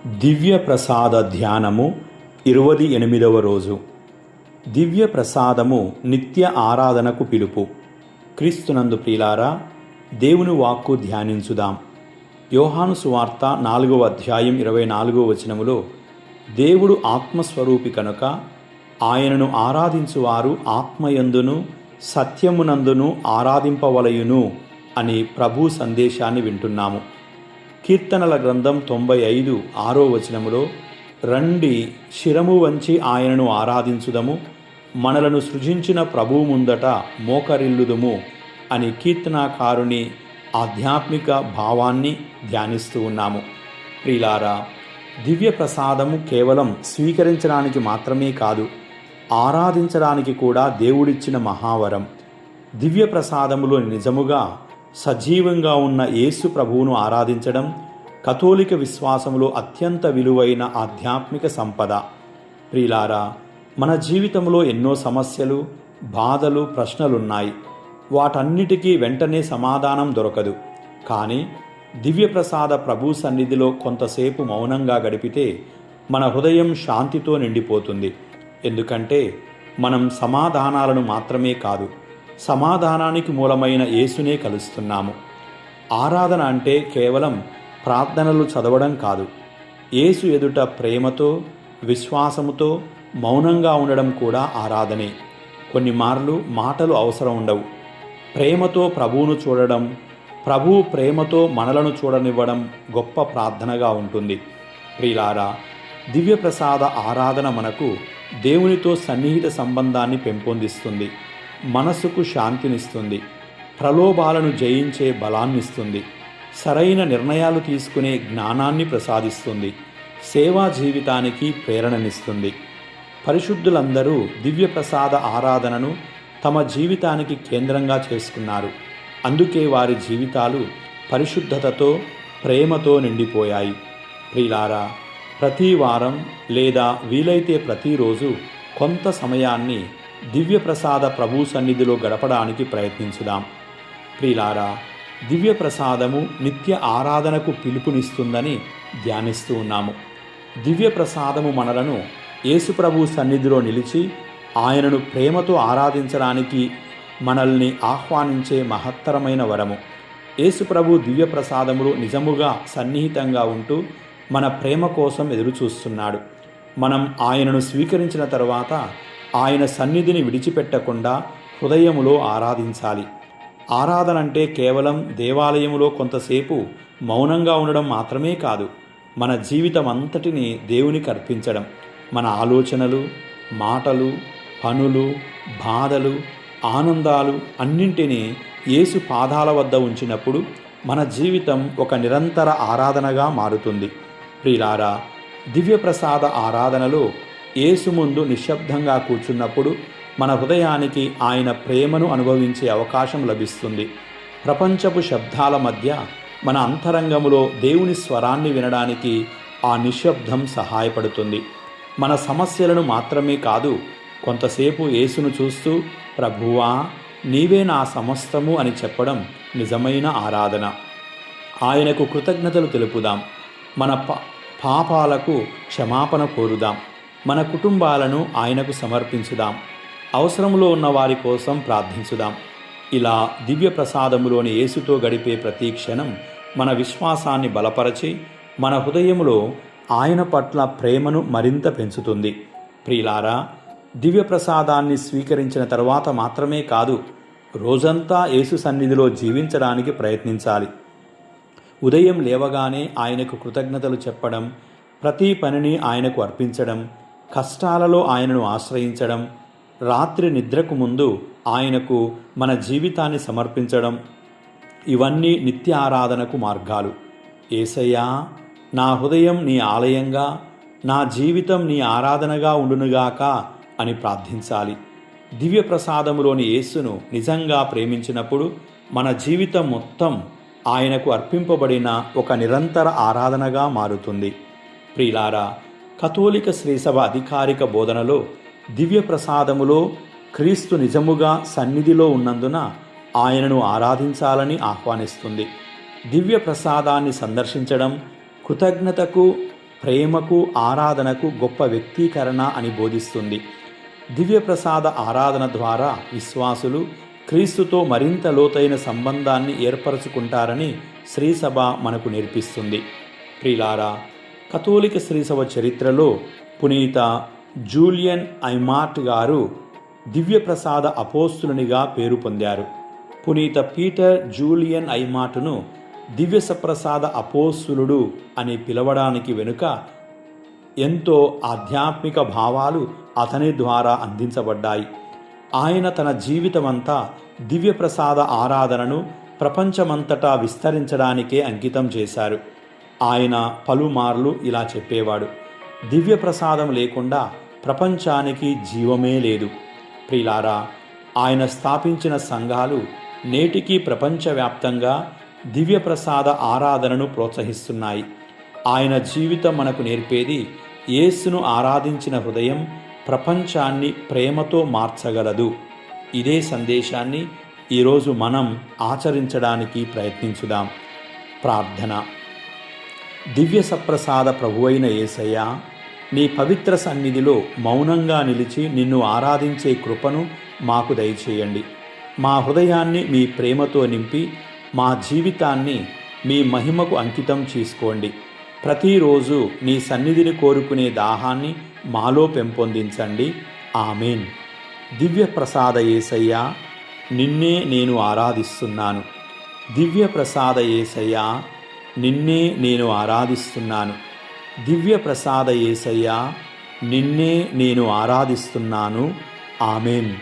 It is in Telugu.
దివ్య ప్రసాద ధ్యానము 28వ రోజు. దివ్య ప్రసాదము నిత్య ఆరాధనకు పిలుపు. క్రీస్తునందు ప్రియులారా, దేవుని వాక్కు ధ్యానించుదాం. యోహాను సువార్త 4వ అధ్యాయం 24వ వచనములో, దేవుడు ఆత్మస్వరూపి కనుక ఆయనను ఆరాధించువారు ఆత్మయందును సత్యమునందును ఆరాధింపవలయును అని ప్రభు సందేశాన్ని వింటున్నాము. కీర్తనల గ్రంథం 95:6వ వచనములో, రండి శిరము వంచి ఆయనను ఆరాధించుదము, మనలను సృజించిన ప్రభువు ముందట మోకరిల్లుదుము అని కీర్తనాకారుని ఆధ్యాత్మిక భావాన్ని ధ్యానిస్తూ ఉన్నాము. ప్రియులారా, దివ్య ప్రసాదము కేవలం స్వీకరించడానికి మాత్రమే కాదు, ఆరాధించడానికి కూడా దేవుడిచ్చిన మహావరం. దివ్య ప్రసాదములో నిజముగా సజీవంగా ఉన్న యేసు ప్రభువును ఆరాధించడం కథోలిక విశ్వాసములో అత్యంత విలువైన ఆధ్యాత్మిక సంపద. ప్రియులారా, మన జీవితంలో ఎన్నో సమస్యలు, బాధలు, ప్రశ్నలున్నాయి. వాటన్నిటికీ వెంటనే సమాధానం దొరకదు. కానీ దివ్యప్రసాద ప్రభు సన్నిధిలో కొంతసేపు మౌనంగా గడిపితే మన హృదయం శాంతితో నిండిపోతుంది. ఎందుకంటే మనం సమాధానాలను మాత్రమే కాదు, సమాధానానికి మూలమైన యేసునే కలుస్తున్నాము. ఆరాధన అంటే కేవలం ప్రార్థనలు చదవడం కాదు, యేసు ఎదుట ప్రేమతో, విశ్వాసముతో మౌనంగా ఉండడం కూడా ఆరాధనే. కొన్ని మార్లు మాటలు అవసరం ఉండవు. ప్రేమతో ప్రభువును చూడడం, ప్రభువు ప్రేమతో మనలను చూడనివ్వడం గొప్ప ప్రార్థనగా ఉంటుంది. ప్రియులారా, దివ్యప్రసాద ఆరాధన మనకు దేవునితో సన్నిహిత సంబంధాన్ని పెంపొందిస్తుంది, మనసుకు శాంతినిస్తుంది, ప్రలోభాలను జయించే బలాన్నిస్తుంది, సరైన నిర్ణయాలు తీసుకునే జ్ఞానాన్ని ప్రసాదిస్తుంది, సేవా జీవితానికి ప్రేరణనిస్తుంది. పరిశుద్ధులందరూ దివ్యప్రసాద ఆరాధనను తమ జీవితానికి కేంద్రంగా చేసుకున్నారు. అందుకే వారి జీవితాలు పరిశుద్ధతతో, ప్రేమతో నిండిపోయాయి. ప్రియులారా, ప్రతి వారం లేదా వీలైతే ప్రతిరోజు కొంత సమయాన్ని దివ్యప్రసాద ప్రభు సన్నిధిలో గడపడానికి ప్రయత్నించుదాం. ప్రియులారా, దివ్యప్రసాదము నిత్య ఆరాధనకు పిలుపునిస్తుందని ధ్యానిస్తూ ఉన్నాము. దివ్యప్రసాదము మనలను యేసుప్రభు సన్నిధిలో నిలిచి ఆయనను ప్రేమతో ఆరాధించడానికి మనల్ని ఆహ్వానించే మహత్తరమైన వరము. యేసుప్రభు దివ్యప్రసాదములో నిజముగా సన్నిహితంగా ఉంటూ మన ప్రేమ కోసం ఎదురుచూస్తున్నాడు. మనం ఆయనను స్వీకరించిన తరువాత ఆయన సన్నిధిని విడిచిపెట్టకుండా హృదయములో ఆరాధించాలి. ఆరాధన అంటే కేవలం దేవాలయములో కొంతసేపు మౌనంగా ఉండడం మాత్రమే కాదు, మన జీవితం అంతటిని దేవునికి అర్పించడం. మన ఆలోచనలు, మాటలు, పనులు, బాధలు, ఆనందాలు అన్నింటినీ యేసు పాదాల వద్ద ఉంచినప్పుడు మన జీవితం ఒక నిరంతర ఆరాధనగా మారుతుంది. ప్రియులారా, దివ్యప్రసాద ఆరాధనలో యేసు ముందు నిశ్శబ్దంగా కూర్చున్నప్పుడు మన హృదయానికి ఆయన ప్రేమను అనుభవించే అవకాశం లభిస్తుంది. ప్రపంచపు శబ్దాల మధ్య మన అంతరంగములో దేవుని స్వరాన్ని వినడానికి ఆ నిశ్శబ్దం సహాయపడుతుంది. మన సమస్యలను మాత్రమే కాదు, కొంతసేపు యేసును చూస్తూ ప్రభువా నీవే నా సమస్తము అని చెప్పడం నిజమైన ఆరాధన. ఆయనకు కృతజ్ఞతలు తెలుపుదాం, మన పాపాలకు క్షమాపణ కోరుదాం, మన కుటుంబాలను ఆయనకు సమర్పించుదాం, అవసరంలో ఉన్న వారి కోసం ప్రార్థించుదాం. ఇలా దివ్య ప్రసాదములోని యేసుతో గడిపే ప్రతి క్షణం మన విశ్వాసాన్ని బలపరచి మన హృదయములో ఆయన పట్ల ప్రేమను మరింత పెంచుతుంది. ప్రియులారా, దివ్య ప్రసాదాన్ని స్వీకరించిన తరువాత మాత్రమే కాదు, రోజంతా యేసు సన్నిధిలో జీవించడానికి ప్రయత్నించాలి. ఉదయం లేవగానే ఆయనకు కృతజ్ఞతలు చెప్పడం, ప్రతి పనిని ఆయనకు అర్పించడం, కష్టాలలో ఆయనను ఆశ్రయించడం, రాత్రి నిద్రకు ముందు ఆయనకు మన జీవితాన్ని సమర్పించడం, ఇవన్నీ నిత్య ఆరాధనకు మార్గాలు. యేసయ్యా, నా హృదయం నీ ఆలయంగా, నా జీవితం నీ ఆరాధనగా ఉండునుగాక అని ప్రార్థించాలి. దివ్య ప్రసాదములోని యేసును నిజంగా ప్రేమించినప్పుడు మన జీవితం మొత్తం ఆయనకు అర్పింపబడిన ఒక నిరంతర ఆరాధనగా మారుతుంది. ప్రియులారా, కథోలిక శ్రీసభ అధికారిక బోధనలో దివ్య ప్రసాదములో క్రీస్తు నిజముగా సన్నిధిలో ఉన్నందున ఆయనను ఆరాధించాలని ఆహ్వానిస్తుంది. దివ్య ప్రసాదాన్ని సందర్శించడం కృతజ్ఞతకు, ప్రేమకు, ఆరాధనకు గొప్ప వ్యక్తీకరణ అని బోధిస్తుంది. దివ్యప్రసాద ఆరాధన ద్వారా విశ్వాసులు క్రీస్తుతో మరింత లోతైన సంబంధాన్ని ఏర్పరచుకుంటారని శ్రీసభ మనకు నేర్పిస్తుంది. ప్రియులారా, కథోలిక శ్రీసభ చరిత్రలో పునీత జూలియన్ ఐమార్ట్ గారు దివ్యప్రసాద అపోస్తులునిగా పేరు పొందారు. పునీత పీటర్ జూలియన్ ఐమార్ట్ను దివ్యప్రసాద అపోస్తులుడు అని పిలవడానికి వెనుక ఎంతో ఆధ్యాత్మిక భావాలు అతని ద్వారా అందించబడ్డాయి. ఆయన తన జీవితమంతా దివ్యప్రసాద ఆరాధనను ప్రపంచమంతటా విస్తరించడానికే అంకితం చేశారు. ఆయన పలుమార్లు ఇలా చెప్పేవాడు: దివ్యప్రసాదం లేకుండా ప్రపంచానికి జీవమే లేదు. ప్రియులారా, ఆయన స్థాపించిన సంఘాలు నేటికీ ప్రపంచవ్యాప్తంగా దివ్యప్రసాద ఆరాధనను ప్రోత్సహిస్తున్నాయి. ఆయన జీవితం మనకు నేర్పేది యేసును ఆరాధించిన హృదయం ప్రపంచాన్ని ప్రేమతో మార్చగలదు. ఇదే సందేశాన్ని ఈరోజు మనం ఆచరించడానికి ప్రయత్నించుదాం. ప్రార్థన. దివ్య సప్రసాద ప్రభువైన యేసయ్యా, నీ పవిత్ర సన్నిధిలో మౌనంగా నిలిచి నిన్ను ఆరాధించే కృపను మాకు దయచేయండి. మా హృదయాన్ని మీ ప్రేమతో నింపి మా జీవితాన్ని మీ మహిమకు అంకితం చేసుకోండి. ప్రతిరోజు నీ సన్నిధిని కోరుకునే దాహాన్ని మాలో పెంపొందించండి. ఆమేన్. దివ్య ప్రసాద యేసయ్యా, నిన్నే నేను ఆరాధిస్తున్నాను. దివ్య ప్రసాద యేసయ్యా, నిన్నే నేను ఆరాధిస్తున్నాను. దివ్య ప్రసాద యేసయ్యా, నిన్నే నేను ఆరాధిస్తున్నాను. ఆమేన్.